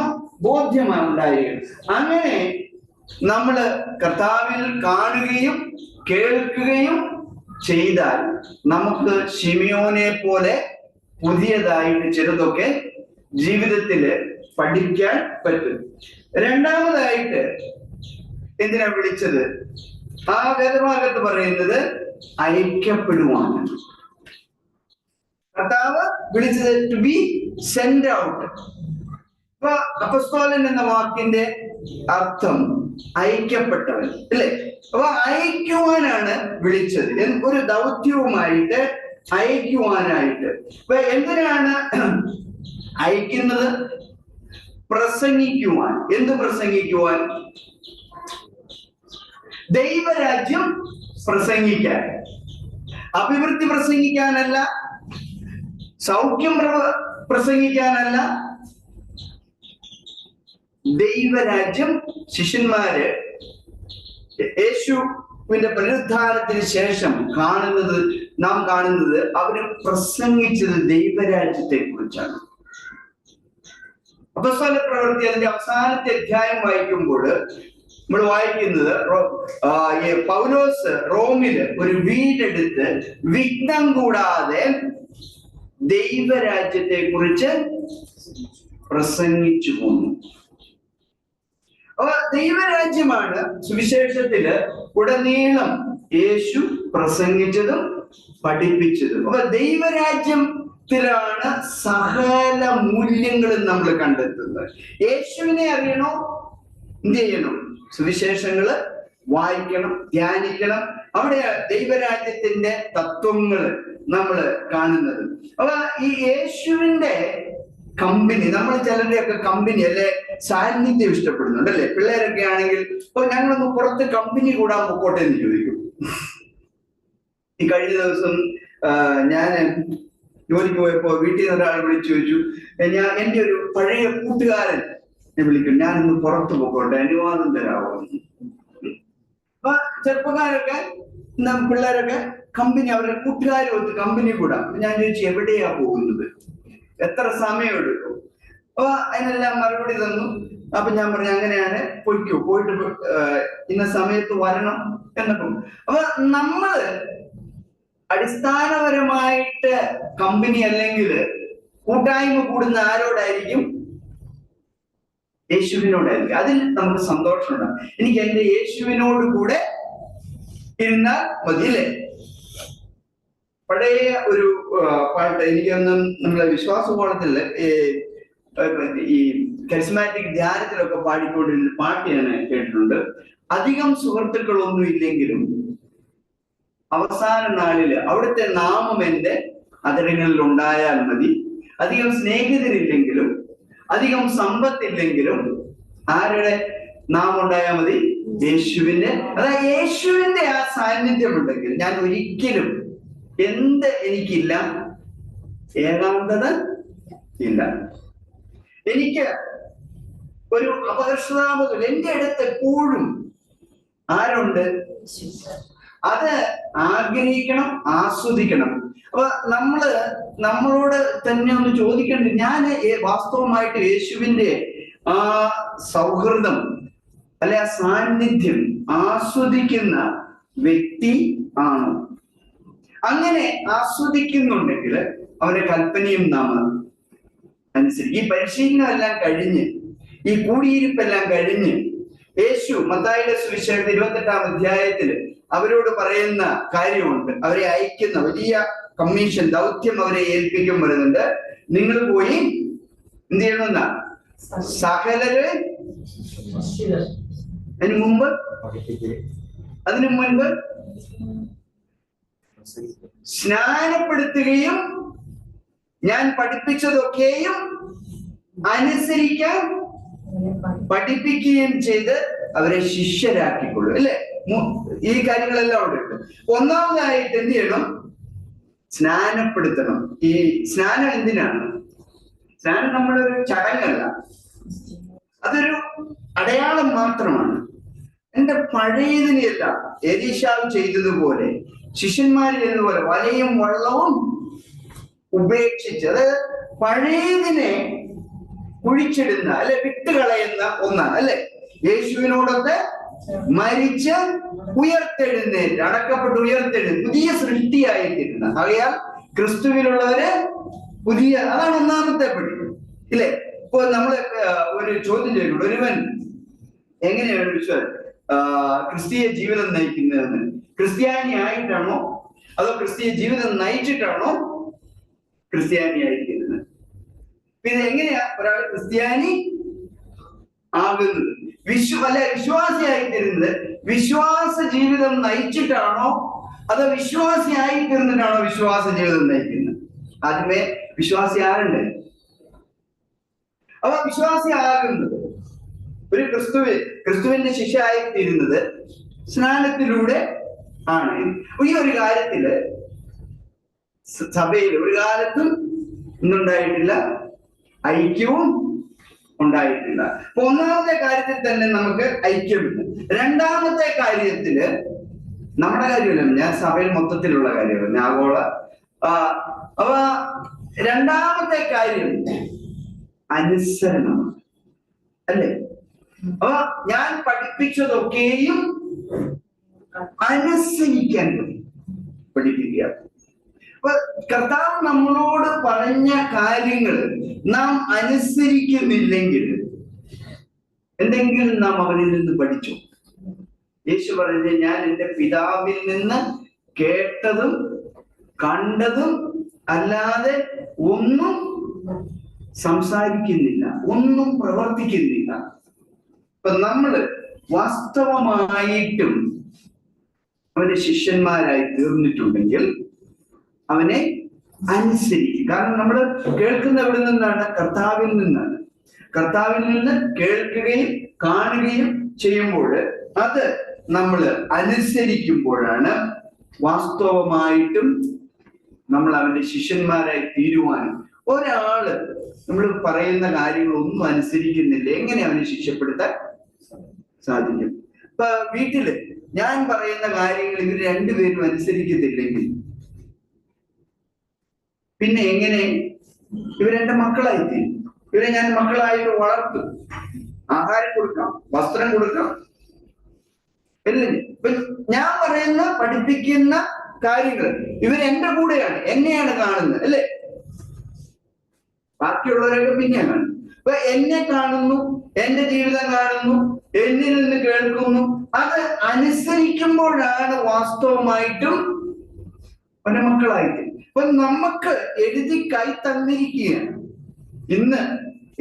[SPEAKER 1] ബോധ്യമാണ് ഉണ്ടായിരിക്കുന്നത്. അങ്ങനെ നമ്മള് കർത്താവിൽ കാണുകയും കേൾക്കുകയും ചെയ്താൽ നമുക്ക് ശിമിയോനെ പോലെ പുതിയതായിട്ട് ചിലതൊക്കെ ജീവിതത്തില് പഠിക്കാൻ പറ്റും. രണ്ടാമതായിട്ട് എന്തിനാ വിളിച്ചത്? ആ വേദഭാഗത്ത് പറയുന്നത് ഐക്യപ്പെടുവാനാണ്. കർത്താവ് വിളിച്ചത് ടു ബി സെൻഡ് ഔട്ട്. അപ്പൊ അപ്പസ്തോലൻ എന്ന വാക്കിന്റെ അർത്ഥം ഐക്യപ്പെട്ടവൻ, അല്ലേ? അപ്പൊ അയക്കുവാനാണ് വിളിച്ചത്, ഒരു ദൗത്യവുമായിട്ട് അയക്കുവാനായിട്ട്. അപ്പൊ എന്തിനാണ് അയക്കുന്നത്? പ്രസംഗിക്കുവാൻ. എന്ത് പ്രസംഗിക്കുവാൻ? ദൈവരാജ്യം പ്രസംഗിക്കാൻ. അഭിവൃദ്ധി പ്രസംഗിക്കാനല്ല, സൗഖ്യം പ്രസംഗിക്കാനല്ല, ദൈവരാജ്യം. ശിഷ്യന്മാര് യേശുവിന്റെ പുനരുദ്ധാനത്തിന് ശേഷം നാം കാണുന്നത് അവര് പ്രസംഗിച്ചത് ദൈവരാജ്യത്തെ കുറിച്ചാണ്. അപ്പോസ്തല പ്രവൃത്തി അതിന്റെ അവസാനത്തെ അധ്യായം വായിക്കുമ്പോൾ നമ്മൾ വായിക്കുന്നത്, പൗലോസ് റോമില് ഒരു വീടെടുത്ത് വിഘ്നം കൂടാതെ ദൈവരാജ്യത്തെ കുറിച്ച് പ്രസംഗിച്ചു പോന്നു. അപ്പൊ ദൈവരാജ്യമാണ് സുവിശേഷത്തില് ഉടനീളം യേശു പ്രസംഗിച്ചതും പഠിപ്പിച്ചതും. അപ്പൊ ദൈവരാജ്യത്തിലാണ് സകല മൂല്യങ്ങളും നമ്മൾ കണ്ടെത്തുന്നത്. യേശുവിനെ അറിയണോ? എന്ത് ചെയ്യണം? സുവിശേഷങ്ങള് വായിക്കണം, ധ്യാനിക്കണം. അവിടെ ദൈവരാജ്യത്തിന്റെ തത്വങ്ങൾ നമ്മൾ കാണുന്നത്. അപ്പൊ ഈ യേശുവിന്റെ കമ്പനി, നമ്മൾ ചിലരുടെയൊക്കെ കമ്പനി അല്ലെ സാന്നിധ്യം ഇഷ്ടപ്പെടുന്നുണ്ട്, അല്ലെ? പിള്ളേരൊക്കെ ആണെങ്കിൽ ഇപ്പൊ ഞങ്ങളൊന്ന് പുറത്ത് കമ്പനി കൂടാൻ പൊക്കോട്ടെ എന്ന് ചോദിക്കും. ഈ കഴിഞ്ഞ ദിവസം ഞാൻ ജോലിക്ക് പോയപ്പോ വീട്ടിൽ നിന്ന് ഒരാൾ വിളിച്ചു ചോദിച്ചു, എന്റെ ഒരു പഴയ കൂട്ടുകാരൻ വിളിക്കും, ഞാനൊന്ന് പുറത്തു പോക്കോട്ടെ, അനുവാദം തരാമോ? അപ്പൊ ചെറുപ്പക്കാരൊക്കെ പിള്ളേരൊക്കെ കമ്പനി, അവരുടെ കൂട്ടുകാരൊത്ത് കമ്പനി കൂടാം. ഞാൻ ചോദിച്ചു, എവിടെയാ പോകുന്നത്, എത്ര സമയം എടുക്കും? അപ്പൊ അതിനെല്ലാം മറുപടി തന്നു. അപ്പൊ ഞാൻ പറഞ്ഞു, അങ്ങനെയാണ്, പോയിക്കോ, പോയിട്ട് ഇന്ന സമയത്ത് വരണം എന്നൊക്കെ. അപ്പൊ നമ്മള് അടിസ്ഥാനപരമായിട്ട് കമ്പനി അല്ലെങ്കിൽ കൂട്ടായ്മ കൂടുന്ന ആരോടായിരിക്കും? യേശുവിനോടായിരിക്കും. അതിൽ നമുക്ക് സന്തോഷമുണ്ടാകും. എനിക്ക് എന്റെ യേശുവിനോട് കൂടെ ഇരുന്നാൽ മതി, അല്ലേ? പഴയ ഒരു പാട്ട്, എനിക്കൊന്നും നമ്മളെ വിശ്വാസകോളത്തില് ഈ കരിസ്മാറ്റിക് ധ്യാനത്തിലൊക്കെ പാടിക്കൊണ്ടിരുന്ന പാട്ട് ഞാൻ കേട്ടിട്ടുണ്ട്. അധികം സുഹൃത്തുക്കളൊന്നും ഇല്ലെങ്കിലും അവസാന നാളില് അവിടുത്തെ നാമം എന്റെ അതരങ്ങളിൽ ഉണ്ടായാൽ മതി. അധികം സ്നേഹിതരില്ലെങ്കിലും അധികം സമ്പത്തില്ലെങ്കിലും ആരുടെ നാമം ഉണ്ടായാൽ മതി? യേശുവിന്റെ. അതായത് യേശുവിന്റെ ആ സാന്നിധ്യം ഉണ്ടെങ്കിൽ ഞാൻ ഒരിക്കലും എന്ത് എനിക്കില്ല ഏകാന്തത ഇല്ല. എനിക്ക് ഒരു അപകർഷതാബോധം, എന്റെ അടുത്ത് എപ്പോഴും ആരുണ്ട്? അത് ആഗ്രഹിക്കണം, ആസ്വദിക്കണം. അപ്പൊ നമ്മളോട് തന്നെ ഒന്ന് ചോദിക്കേണ്ടത്, ഞാൻ വാസ്തവമായിട്ട് യേശുവിന്റെ ആ സൗഹൃദം അല്ലെ ആ സാന്നിധ്യം ആസ്വദിക്കുന്ന വ്യക്തി ആണോ? അങ്ങനെ ആസ്വദിക്കുന്നുണ്ടെങ്കിൽ അവന്റെ കൽപ്പനയും നാം അനുസരിക്കും. ഈ പരിശീലനം എല്ലാം കഴിഞ്ഞ്, ഈ കൂടിയിരിപ്പെല്ലാം കഴിഞ്ഞ് യേശു മത്തായിയുടെ സുവിശേഷം 28-ാം അധ്യായത്തിൽ അവരോട് പറയുന്ന കാര്യമുണ്ട്. അവരെ അയക്കുന്ന വലിയ കമ്മീഷൻ, ദൗത്യം അവരെ ഏൽപ്പിക്കും വരുന്നുണ്ട്. നിങ്ങൾ പോയി എന്ത് ചെയ്യണമെന്നാ? സകലരെ അതിനു മുൻപ് സ്നാനപ്പെടുത്തുകയും ഞാൻ പഠിപ്പിച്ചതൊക്കെയും അനുസരിക്കാൻ പഠിപ്പിക്കുകയും ചെയ്ത് അവരെ ശിഷ്യരാക്കിക്കൊള്ളു. അല്ലെ? ഈ കാര്യങ്ങളെല്ലാം അവിടെ ഉണ്ട്. ഒന്നാമതായിട്ട് എന്ത് ചെയ്യണം? സ്നാനപ്പെടുത്തണം. ഈ സ്നാനം എന്തിനാണ്? സ്നാനം നമ്മുടെ ഒരു ചടങ്ങല്ല, അതൊരു അടയാളം മാത്രമാണ്. എന്റെ പഴയതിനെയല്ല എലീശാവ് ചെയ്തതുപോലെ, ശിഷ്യന്മാർ ചെയ്തതുപോലെ വലയും വള്ളവും ഉപേക്ഷിച്ച്, അതായത് പഴയതിനെ കുഴിച്ചിടുന്ന അല്ലെ വിട്ടുകളയുന്ന ഒന്നാണ്. അല്ലെ? യേശുവിനോടൊക്കെ മരിച്ച് ഉയർത്തെഴുന്നേറ്റ്, അടക്കപ്പെട്ട് ഉയർത്തെഴുന്നേറ്റ് പുതിയ സൃഷ്ടിയായിത്തീരുന്ന, ആകയാൽ ക്രിസ്തുവിലുള്ളവര് പുതിയ, അതാണ് ഒന്നാമത്തെ പടി. ഇല്ലേ? ഇപ്പൊ നമ്മള് ഒരു ചോദ്യം ചെയ്യുന്നുണ്ട്, ഒരുവൻ എങ്ങനെയാണ് ക്രിസ്തീയ ജീവിതം നയിക്കുന്നതെന്ന്? ക്രിസ്ത്യാനി ആയിട്ടാണോ അതോ ക്രിസ്തീയ ജീവിതം നയിച്ചിട്ടാണോ ക്രിസ്ത്യാനി ആയിരിക്കുന്നത്? പിന്നെ എങ്ങനെയാ ഒരാൾ ക്രിസ്ത്യാനി ആകുന്നത്? വിശ്വാസിയായിത്തീരുന്നത് വിശ്വാസ ജീവിതം നയിച്ചിട്ടാണോ അതോ വിശ്വാസിയായി തീർന്നിട്ടാണോ വിശ്വാസ ജീവിതം നയിക്കുന്നത്? ആദ്യമേ വിശ്വാസി ആകണ്ടേ? അപ്പൊ വിശ്വാസി ആകുന്നത്, ഒരു ക്രിസ്തുവിന്റെ ശിഷ്യയായിത്തീരുന്നത് സ്നാനത്തിലൂടെ ആണ്. ഈ ഒരു കാര്യത്തില് സഭയിൽ ഒരു കാലത്തും ഒന്നുണ്ടായിട്ടില്ല, ഐക്യവും ഉണ്ടായിട്ടില്ല. അപ്പൊ ഒന്നാമത്തെ കാര്യത്തിൽ തന്നെ നമുക്ക് ഐക്യമില്ല. രണ്ടാമത്തെ കാര്യത്തില് നമ്മുടെ കാര്യമല്ല, ഞാൻ സഭയിൽ മൊത്തത്തിലുള്ള കാര്യമല്ല, ആഗോള. അപ്പൊ രണ്ടാമത്തെ കാര്യം അനുസരണമാണ്. അല്ലേ? അപ്പൊ ഞാൻ പഠിപ്പിച്ചതൊക്കെയും അനുസരിക്കാൻ പഠിപ്പിക്കുക. അപ്പൊ കർത്താവ് നമ്മളോട് പറഞ്ഞ കാര്യങ്ങൾ നാം അനുസരിക്കുന്നില്ലെങ്കിൽ എന്തെങ്കിലും നാം അവനിൽ നിന്ന് പഠിച്ചു. യേശു പറഞ്ഞ, ഞാൻ എൻ്റെ പിതാവിൽ നിന്ന് കേട്ടതും കണ്ടതും അല്ലാതെ ഒന്നും സംസാരിക്കുന്നില്ല, ഒന്നും പ്രവർത്തിക്കുന്നില്ല. അപ്പൊ നമ്മള് വാസ്തവമായിട്ടും അവന്റെ ശിഷ്യന്മാരായി തീർന്നിട്ടുണ്ടെങ്കിൽ അവനെ അനുസരിക്കും. കാരണം നമ്മൾ കേൾക്കുന്ന എവിടെ നിന്നാണ്? കർത്താവിൽ നിന്നാണ്. കർത്താവിൽ നിന്ന് കേൾക്കുകയും കാണുകയും ചെയ്യുമ്പോൾ അത് നമ്മൾ അനുസരിക്കുമ്പോഴാണ് വാസ്തവമായിട്ടും നമ്മൾ അവന്റെ ശിഷ്യന്മാരായി തീരുവാനും. ഒരാള് നമ്മൾ പറയുന്ന കാര്യങ്ങളൊന്നും അനുസരിക്കുന്നില്ല, എങ്ങനെ അവനെ ശിക്ഷപ്പെടുത്താൻ സാധിക്കും? ഇപ്പൊ വീട്ടില് ഞാൻ പറയുന്ന കാര്യങ്ങൾ ഇവർ രണ്ടുപേരും അനുസരിക്കത്തില്ലെങ്കിൽ പിന്നെ എങ്ങനെ ഇവരെന്റെ മക്കളായിത്തീരും? ഇവരെ ഞാൻ മക്കളായിട്ട് വളർത്തും, ആഹാരം കൊടുക്കാം, വസ്ത്രം കൊടുക്കാം, അല്ലേ? ഞാൻ പറയുന്ന പഠിപ്പിക്കുന്ന കാര്യങ്ങൾ ഇവരെന്റെ കൂടെയാണ്, എന്നെയാണ് കാണുന്നത്, അല്ലേ? ബാക്കിയുള്ളവരൊക്കെ പിന്നെയാണ് കാണുന്നത്. അപ്പൊ എന്നെ കാണുന്നു, എന്റെ ജീവിതം കാണുന്നു, എന്നിൽ നിന്ന് കേൾക്കുന്നു. അത് അനുസരിക്കുമ്പോഴാണ് വാസ്തവമായിട്ടും അവന്റെ മക്കളായിട്ട്. അപ്പൊ നമുക്ക് എഴുതി കൈ തന്നിരിക്കുകയാണ്. ഇന്ന്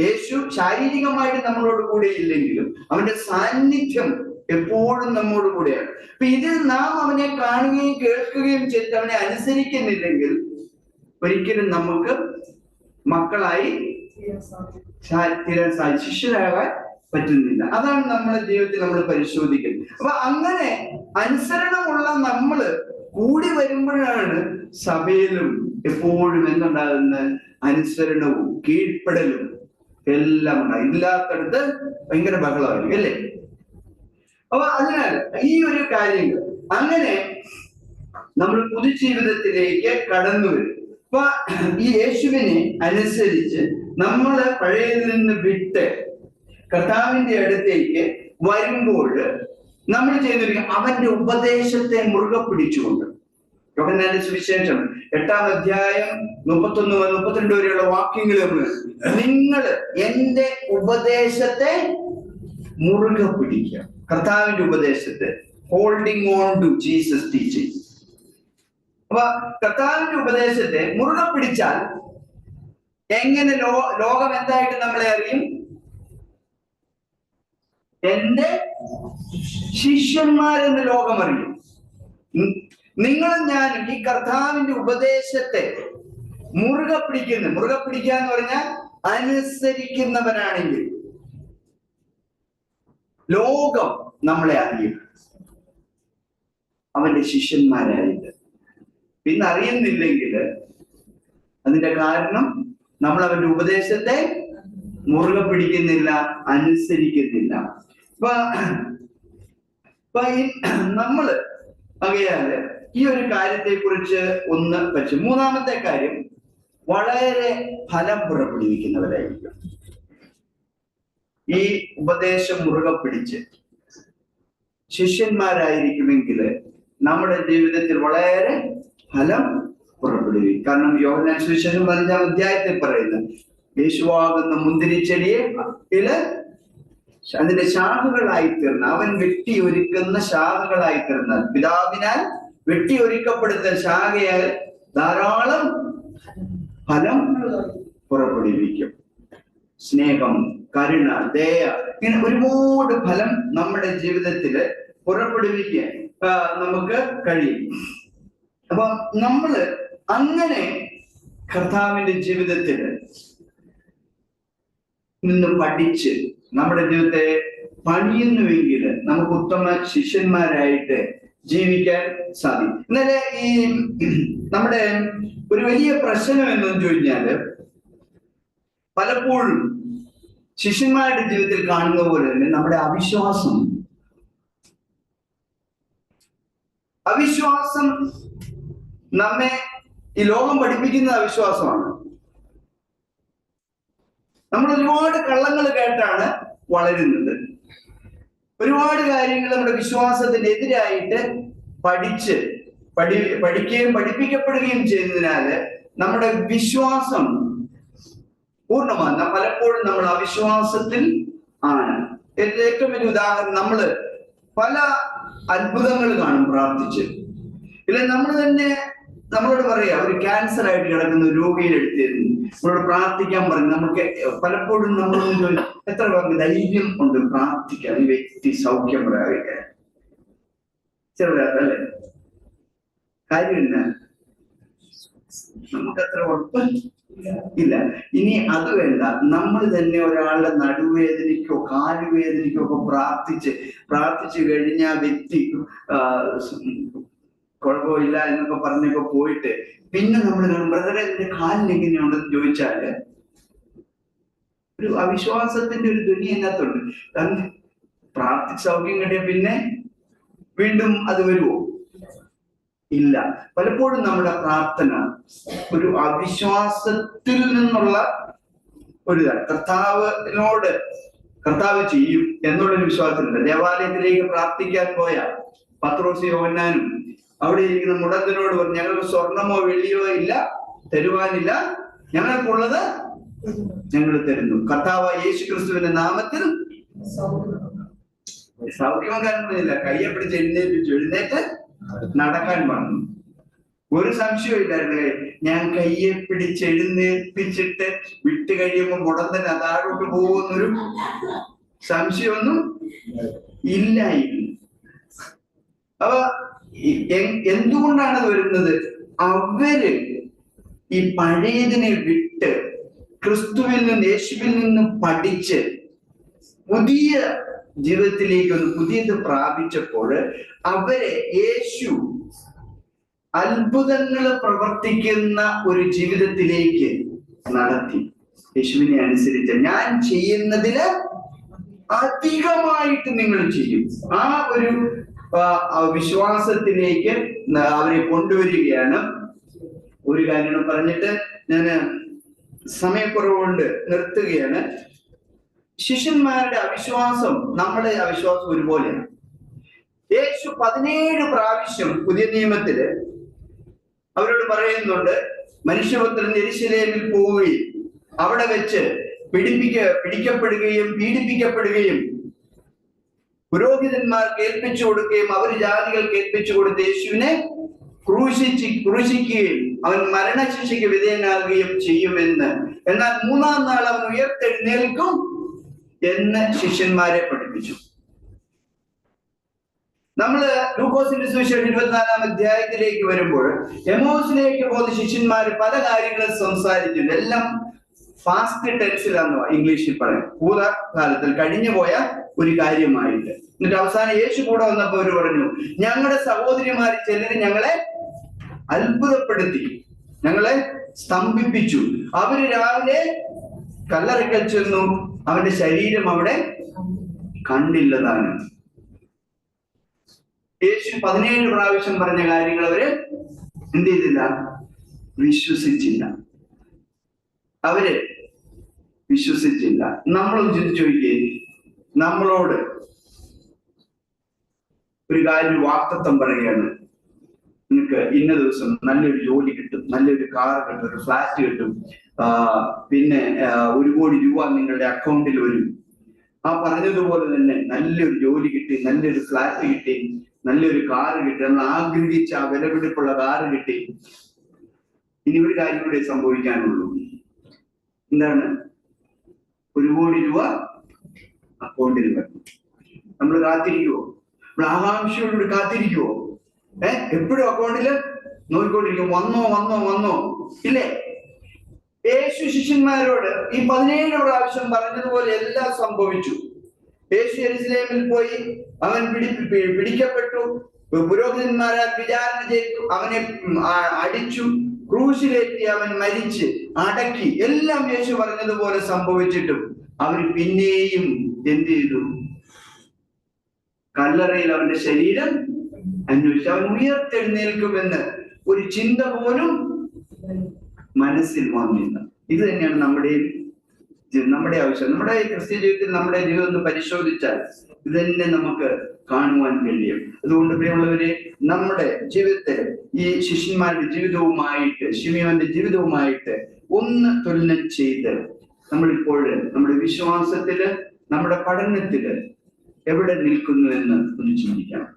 [SPEAKER 1] യേശു ശാരീരികമായിട്ട് നമ്മളോട് കൂടെ ഇല്ലെങ്കിലും അവന്റെ സാന്നിധ്യം എപ്പോഴും നമ്മോട് കൂടെയാണ്. അപ്പൊ ഇതിൽ നാം അവനെ കാണുകയും കേൾക്കുകയും ചെയ്ത് അവനെ അനുസരിക്കുന്നില്ലെങ്കിൽ ഒരിക്കലും നമുക്ക് മക്കളായി തീരാൻ സാധിക്കും, ശിഷ്യരാകാൻ പറ്റുന്നില്ല. അതാണ് നമ്മുടെ ജീവിതത്തിൽ നമ്മൾ പരിശോധിക്കുന്നത്. അപ്പൊ അങ്ങനെ അനുസരണമുള്ള നമ്മള് കൂടി വരുമ്പോഴാണ് സഭയിലും എപ്പോഴും എന്തുണ്ടാകുന്ന അനുസരണവും കീഴ്പ്പെടലും എല്ലാം ഉണ്ടാകും. ഇല്ലാത്തടത്ത് ഭയങ്കര ബഹളമായിരിക്കും അല്ലേ? അപ്പൊ അതിനാൽ ഈ ഒരു കാര്യങ്ങൾ അങ്ങനെ നമ്മൾ പുതുജീവിതത്തിലേക്ക് കടന്നു വരും. അപ്പൊ ഈ യേശുവിനെ അനുസരിച്ച് നമ്മള് പഴയതിൽ നിന്ന് വിട്ട് കർത്താവിന്റെ അടുത്തേക്ക് വരുമ്പോൾ നമ്മൾ ചെയ്യുന്ന അവന്റെ ഉപദേശത്തെ മുറുകെ പിടിച്ചുകൊണ്ട്, യോഹന്നാന്റെ സുവിശേഷം 8-ാം അധ്യായം 31-32 വരെയുള്ള വാക്യങ്ങൾ നിങ്ങൾ എന്റെ ഉപദേശത്തെ മുറുകെ പിടിക്കുക. കർത്താവിന്റെ ഉപദേശത്തെ, holding on to Jesus teaching. അപ്പൊ കർത്താവിന്റെ ഉപദേശത്തെ മുറുകെ പിടിച്ചാൽ എങ്ങനെ ലോകം എന്തായിട്ട് നമ്മളെ അറിയും? എന്റെ ശിഷ്യന്മാരെന്ന് ലോകം അറിയും. നിങ്ങളും ഞാനും ഈ കർത്താവിന്റെ ഉപദേശത്തെ മുറുകെ പിടിക്കുക എന്ന് പറഞ്ഞാൽ അനുസരിക്കുന്നവനാണെങ്കിൽ ലോകം നമ്മളെ അറിയും അവന്റെ ശിഷ്യന്മാരായിട്ട്. പിന്നെ അറിയുന്നില്ലെങ്കിൽ അതിന്റെ കാരണം നമ്മൾ അവന്റെ ഉപദേശത്തെ മുറുകെ പിടിക്കുന്നില്ല, അനുസരിക്കുന്നില്ല. നമ്മള് അറിയാതെ ഈ ഒരു കാര്യത്തെ കുറിച്ച് ഒന്ന് വെച്ച്, മൂന്നാമത്തെ കാര്യം വളരെ ഫലം പുറപ്പെടുവിക്കുന്നവരായിരിക്കും. ഈ ഉപദേശം മുറുകെ പിടിച്ച് ശിഷ്യന്മാരായിരിക്കുമെങ്കിൽ നമ്മുടെ ജീവിതത്തിൽ വളരെ ഫലം പുറപ്പെടുവിക്കും. കാരണം യോഹന്നാൻ സുവിശേഷം 15-ാം അധ്യായത്തിൽ പറയുന്നത്, യേശുവാകുന്ന മുന്തിരിച്ചെടിയെ അതിന്റെ ശാഖകളായി തീർന്ന, അവൻ വെട്ടി ഒരുക്കുന്ന ശാഖകളായി തീർന്ന, പിതാവിനാൽ വെട്ടി ഒരുക്കപ്പെടുന്ന ശാഖയാൽ ധാരാളം ഫലം പുറപ്പെടുവിക്കും. സ്നേഹം, കരുണ, ദയ, ഇങ്ങനെ ഒരുപാട് ഫലം നമ്മുടെ ജീവിതത്തില് പുറപ്പെടുവിക്കാൻ നമുക്ക് കഴിയും. അപ്പൊ നമ്മള് അങ്ങനെ കർത്താവിന്റെ ജീവിതത്തിൽ നിന്ന് പഠിച്ച് നമ്മുടെ ജീവിതത്തെ പണിയുന്നുവെങ്കിൽ നമുക്ക് ഉത്തമ ശിഷ്യന്മാരായിട്ട് ജീവിക്കാൻ സാധിക്കും. ഇന്നലെ ഈ നമ്മുടെ ഒരു വലിയ പ്രശ്നം എന്ന് ചോദിച്ചാല്, പലപ്പോഴും ശിഷ്യന്മാരുടെ ജീവിതത്തിൽ കാണുന്ന പോലെ തന്നെ നമ്മുടെ അവിശ്വാസം നമ്മെ ഈ ലോകം പഠിപ്പിക്കുന്ന അവിശ്വാസമാണ്. നമ്മൾ ഒരുപാട് കള്ളങ്ങൾ കേട്ടാണ് വളരുന്നത്. ഒരുപാട് കാര്യങ്ങൾ നമ്മുടെ വിശ്വാസത്തിന് എതിരായിട്ട് പഠിക്കുകയും പഠിപ്പിക്കപ്പെടുകയും ചെയ്യുന്നതിനാല് നമ്മുടെ വിശ്വാസം പൂർണ്ണമാണ്. പലപ്പോഴും നമ്മൾ അവിശ്വാസത്തിൽ ആണ്. ഏറ്റവും വലിയ ഉദാഹരണം, നമ്മള് പല അത്ഭുതങ്ങൾ കാണും പ്രാർത്ഥിച്ച്. ഇല്ല, നമ്മൾ തന്നെ നമ്മളോട് പറയാ, ഒരു ക്യാൻസർ ആയിട്ട് കിടക്കുന്ന ഒരു രോഗിയുടെ അടുത്തിരുന്നു നമ്മളോട് പ്രാർത്ഥിക്കാൻ പറഞ്ഞു. നമുക്ക് പലപ്പോഴും നമ്മൾ എത്ര പേർക്ക് ധൈര്യം ഉണ്ട് പ്രാർത്ഥിക്കാൻ, ഈ വ്യക്തി സൗഖ്യം പ്രാപിക്കാൻ? ചെറുതല്ലേ കാര്യമില്ല, നമുക്കത്ര ഉറപ്പ് ഇല്ല. ഇനി അത് വേണ്ട, നമ്മൾ തന്നെ ഒരാളുടെ നടുവേദനയ്ക്കോ കാലുവേദനയ്ക്കോ ഒക്കെ പ്രാർത്ഥിച്ചു കഴിഞ്ഞ ആ വ്യക്തി കുഴപ്പമില്ല എന്നൊക്കെ പറഞ്ഞൊക്കെ പോയിട്ട് പിന്നെ നമ്മൾ ബ്രദറെ എന്റെ കാലിന് എങ്ങനെയുണ്ടെന്ന് ചോദിച്ചാല് ഒരു അവിശ്വാസത്തിന്റെ ഒരു ധ്വനി അതിനകത്തുണ്ട്. കാരണം പ്രാർത്ഥിച്ച് സൗഖ്യം കിട്ടിയ പിന്നെ വീണ്ടും അത് വരുമോ? ഇല്ല. പലപ്പോഴും നമ്മുടെ പ്രാർത്ഥന ഒരു അവിശ്വാസത്തിൽ നിന്നുള്ള ഒരു കർത്താവ് ചെയ്യും എന്നുള്ളൊരു വിശ്വാസത്തിലുണ്ട്. ദേവാലയത്തിലേക്ക് പ്രാർത്ഥിക്കാൻ പോയ പത്രോസ് യോഹന്നാനും അവിടെ ഇരിക്കുന്ന മുടന്തനോട് പറഞ്ഞു, ഞങ്ങൾക്ക് സ്വർണമോ വെള്ളിയോ ഇല്ല, തരുവാനില്ല, ഞങ്ങൾക്കുള്ളത് ഞങ്ങൾ തരുന്നു. കർത്താവ് യേശു ക്രിസ്തുവിന്റെ നാമത്തിൽ സൗഖ്യമാക്കാൻ പറഞ്ഞില്ല, കയ്യെ പിടിച്ച് എഴുന്നേറ്റ് നടക്കാൻ പറഞ്ഞു. ഒരു സംശയവും ഇല്ലായിരുന്നു. ഞാൻ കയ്യെ പിടിച്ച് എഴുന്നേൽപ്പിച്ചിട്ട് വിട്ട് കഴിയുമ്പോൾ മുടന്തൻ താഴോട്ട് പോകുന്നൊരു സംശയമൊന്നും ഇല്ലായിരുന്നു. അപ്പൊ എന്തുകൊണ്ടാണ് അത് വരുന്നത്? അവര് ഈ പഴയതിനെ വിട്ട് ക്രിസ്തുവിൽ നിന്ന്, യേശുവിൽ നിന്ന് പഠിച്ച് പുതിയ ജീവിതത്തിലേക്ക് ഒന്ന് പുതിയത് പ്രാപിച്ചപ്പോൾ അവരെ യേശു അത്ഭുതങ്ങൾ പ്രവർത്തിക്കുന്ന ഒരു ജീവിതത്തിലേക്ക് നടത്തി. യേശുവിനെ അനുസരിച്ച് ഞാൻ ചെയ്യുന്നതിന് അധികമായിട്ട് നിങ്ങൾ ചെയ്യും. ആ ഒരു വിശ്വാസത്തിലേക്ക് അവരെ കൊണ്ടുവരികയാണ്. ഒരു കാര്യം പറഞ്ഞിട്ട് ഞാൻ സമയക്കുറവുകൊണ്ട് നിർത്തുകയാണ്. ശിഷ്യന്മാരുടെ അവിശ്വാസം നമ്മുടെ അവിശ്വാസം ഒരുപോലെയാണ്. യേശു 17 പ്രാവശ്യം പുതിയ നിയമത്തില് അവരോട് പറയുന്നുണ്ട്, മനുഷ്യപുത്രൻ യെരൂശലേമിൽ പോവുകയും അവിടെ വെച്ച് പിടിക്കപ്പെടുകയും പീഡിപ്പിക്കപ്പെടുകയും പുരോഹിതന്മാർക്ക് ഏൽപ്പിച്ചു കൊടുക്കുകയും അവർ ജാതികൾക്ക് ഏൽപ്പിച്ചു കൊടുത്ത് യേശുവിനെ ക്രൂശിക്കുകയും അവൻ മരണശിക്ഷയ്ക്ക് വിധേയനാകുകയും ചെയ്യുമെന്ന്, എന്നാൽ 3-ാം നാൾ അവൻ ഉയർത്തെഴുന്നേൽക്കും എന്ന് ശിഷ്യന്മാരെ പഠിപ്പിച്ചു. നമ്മള് ലൂക്കോസിന്റെ സുവിശേഷം 24-ാം അധ്യായത്തിലേക്ക് വരുമ്പോൾ എമോസിലേക്ക് പോകുന്ന ശിഷ്യന്മാര് പല കാര്യങ്ങളും സംസാരിച്ചിട്ടുണ്ട്. എല്ലാം ഫാസ്റ്റ് ടെൻസിലാന്ന് ഇംഗ്ലീഷിൽ പറയാം, ഭൂതകാലത്തിൽ കഴിഞ്ഞു പോയ ഒരു കാര്യമായിട്ട്. എന്നിട്ട് അവസാനം യേശു കൂടെ വന്നപ്പോ അവര് പറഞ്ഞു, ഞങ്ങളുടെ സഹോദരിമാർ ചിലര് ഞങ്ങളെ അത്ഭുതപ്പെടുത്തി, ഞങ്ങളെ സ്തംഭിപ്പിച്ചു. അവര് രാവിലെ കല്ലറയ്ക്കൽ ചെന്നു, അവന്റെ ശരീരം അവിടെ കണ്ടില്ലതാണ്. യേശു 17 പ്രാവശ്യം പറഞ്ഞ കാര്യങ്ങൾ അവര് എന്ത് ചെയ്തില്ല? വിശ്വസിച്ചില്ല. അവര് വിശ്വസിച്ചില്ല. നമ്മളൊന്ന് ചിന്തിച്ചു നോക്കിയേ, നമ്മളോട് ഒരു കാര്യം വാക്തത്വം പറയുകയാണ്, നിങ്ങൾക്ക് ഇന്ന ദിവസം നല്ലൊരു ജോലി കിട്ടും, നല്ലൊരു കാർ കിട്ടും, ഒരു ഫ്ലാറ്റ് കിട്ടും, പിന്നെ 1 കോടി രൂപ നിങ്ങളുടെ അക്കൗണ്ടിൽ വരും. ആ പറഞ്ഞതുപോലെ തന്നെ നല്ലൊരു ജോലി കിട്ടി, നല്ലൊരു ഫ്ലാറ്റ് കിട്ടി, നല്ലൊരു കാറ് കിട്ടി, നമ്മൾ ആഗ്രഹിച്ച ആ വിലപിടിപ്പുള്ള കാറ് കിട്ടി. ഇനി ഒരു കാര്യം കൂടെ സംഭവിക്കാനുള്ളൂ. എന്താണ്? 1 കോടി രൂപ അക്കൗണ്ടിൽ വരും. നമ്മൾ കാത്തിരിക്കുവോ? നമ്മൾ ആകാംക്ഷയോടുകൂടി കാത്തിരിക്കുവോ? എപ്പോഴും അക്കൗണ്ടില് നോക്കിക്കൊണ്ടിരിക്കും, വന്നോ വന്നോ വന്നോ, ഇല്ലേ? യേശു ശിഷ്യന്മാരോട് ഈ 17 പ്രാവശ്യം പറഞ്ഞതുപോലെ എല്ലാം സംഭവിച്ചു. യേശു യെരൂശലേമിൽ പോയി, അവൻ പിടിക്കപ്പെട്ടു, പുരോഹിതന്മാരാൽ വിചാരണ ചെയ്തു, അവനെ അടിച്ചു, ക്രൂശിലേറ്റി, അവൻ മരിച്ച് അടക്കി. എല്ലാം യേശു പറഞ്ഞതുപോലെ സംഭവിച്ചിട്ടും അവർ പിന്നെയും എന്ത് ചെയ്തു? കല്ലറയിൽ അവന്റെ ശരീരം അന്വേഷിച്ചു. അവൻ ഉയർത്തെഴുന്നേൽക്കുമെന്ന് ഒരു ചിന്ത പോലും മനസ്സിൽ വന്നില്ല. ഇത് തന്നെയാണ് നമ്മുടെ ആവശ്യം. നമ്മുടെ ക്രിസ്ത്യ ജീവിതത്തിൽ നമ്മുടെ ജീവിതം ഒന്ന് പരിശോധിച്ചാൽ ഇത് തന്നെ നമുക്ക് കാണുവാൻ കഴിയും. അതുകൊണ്ട് പ്രിയമുള്ളവരെ, നമ്മുടെ ജീവിതത്തിൽ ഈ ശിഷ്യന്മാരുടെ ജീവിതവുമായിട്ട്, ശിമിയോന്റെ ജീവിതവുമായിട്ട് ഒന്ന് തുലനം ചെയ്ത് നമ്മളിപ്പോൾ നമ്മുടെ വിശ്വാസത്തില്, നമ്മുടെ പഠനത്തില് എവിടെ നിൽക്കുന്നു എന്ന് ഒന്ന് ചിന്തിക്കണം.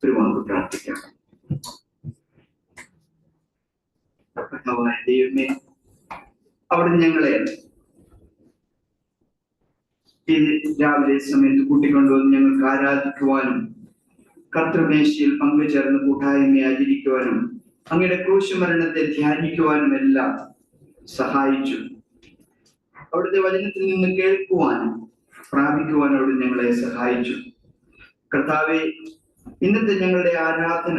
[SPEAKER 1] ഒരു വാക്ക് പ്രാർത്ഥിക്കാം. ദൈവമേ, അവിടെ ഞങ്ങളെ ഈ രാവിലെ സമയത്ത് കൂട്ടിക്കൊണ്ടുവന്ന് ഞങ്ങൾക്ക് ആരാധിക്കുവാനും കർത്തൃമേശയിൽ പങ്കുചേർന്ന് കൂട്ടായ്മയെ ആചരിക്കുവാനും അങ്ങയുടെ ക്രൂശുമരണത്തെ ധ്യാനിക്കുവാനും എല്ലാം സഹായിച്ചു. അവിടുത്തെ വചനത്തിൽ നിന്ന് കേൾക്കുവാനും പ്രാപിക്കുവാനും അവിടെ ഞങ്ങളെ സഹായിച്ചു. കർത്താവെ, ഇന്നത്തെ ഞങ്ങളുടെ ആരാധന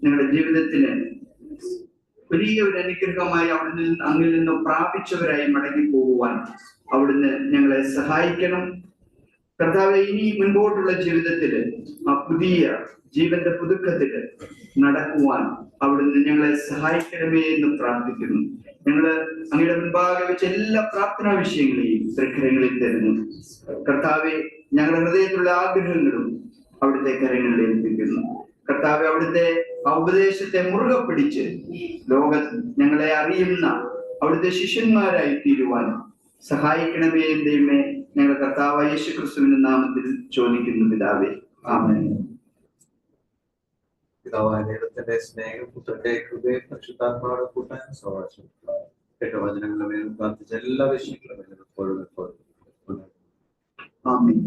[SPEAKER 1] ഞങ്ങളുടെ ജീവിതത്തിന് വലിയ ഒരു അനുഗ്രഹമായി അങ്ങിൽ നിന്ന് പ്രാപിച്ചവരായി മടങ്ങി പോകുവാൻ അവിടുന്ന് ഞങ്ങളെ സഹായിക്കണം. കർത്താവെ, ഇനി മുൻപോട്ടുള്ള ജീവിതത്തില് ആ പുതിയ ജീവന്റെ പുതുക്കത്തില് നടക്കുവാൻ അവിടുന്ന് ഞങ്ങളെ സഹായിക്കണമേ എന്ന് പ്രാർത്ഥിക്കുന്നു. ഞങ്ങള് അങ്ങയുടെ മുൻപാകെ വെച്ച എല്ലാ പ്രാർത്ഥനാ വിഷയങ്ങളെയും തൃക്കരങ്ങളിൽ തരുന്നു. കർത്താവെ, ഞങ്ങളുടെ ഹൃദയത്തിലുള്ള ആഗ്രഹങ്ങളും അവിടുത്തെ കരങ്ങളിൽ ഏൽപ്പിക്കുന്നു. കർത്താവെ, അവിടുത്തെ ഉപദേശത്തെ മുറുകെ പിടിച്ച് ലോകത്ത് ഞങ്ങളെ അറിയുന്ന അവിടുത്തെ ശിഷ്യന്മാരായി തീരുവാൻ സഹായിക്കണമേ ദൈവമേ. ഞങ്ങൾ കർത്താവ് യേശു ക്രിസ്തുവിന്റെ നാമത്തിൽ ചോദിക്കുന്നു പിതാവേ, ആമേൻ.
[SPEAKER 2] പിതാവായ ദൈവത്തിന്റെ സ്നേഹം, പുത്രന്റെ കൃപയും പരിശുദ്ധാത്മാവുടെ കൂട്ടായ്മ സഹവാസം കേട്ട വചനങ്ങളുടെ മേലും പ്രാർത്ഥിച്ച എല്ലാ വിഷയങ്ങളും എപ്പോഴും
[SPEAKER 1] ആമേൻ.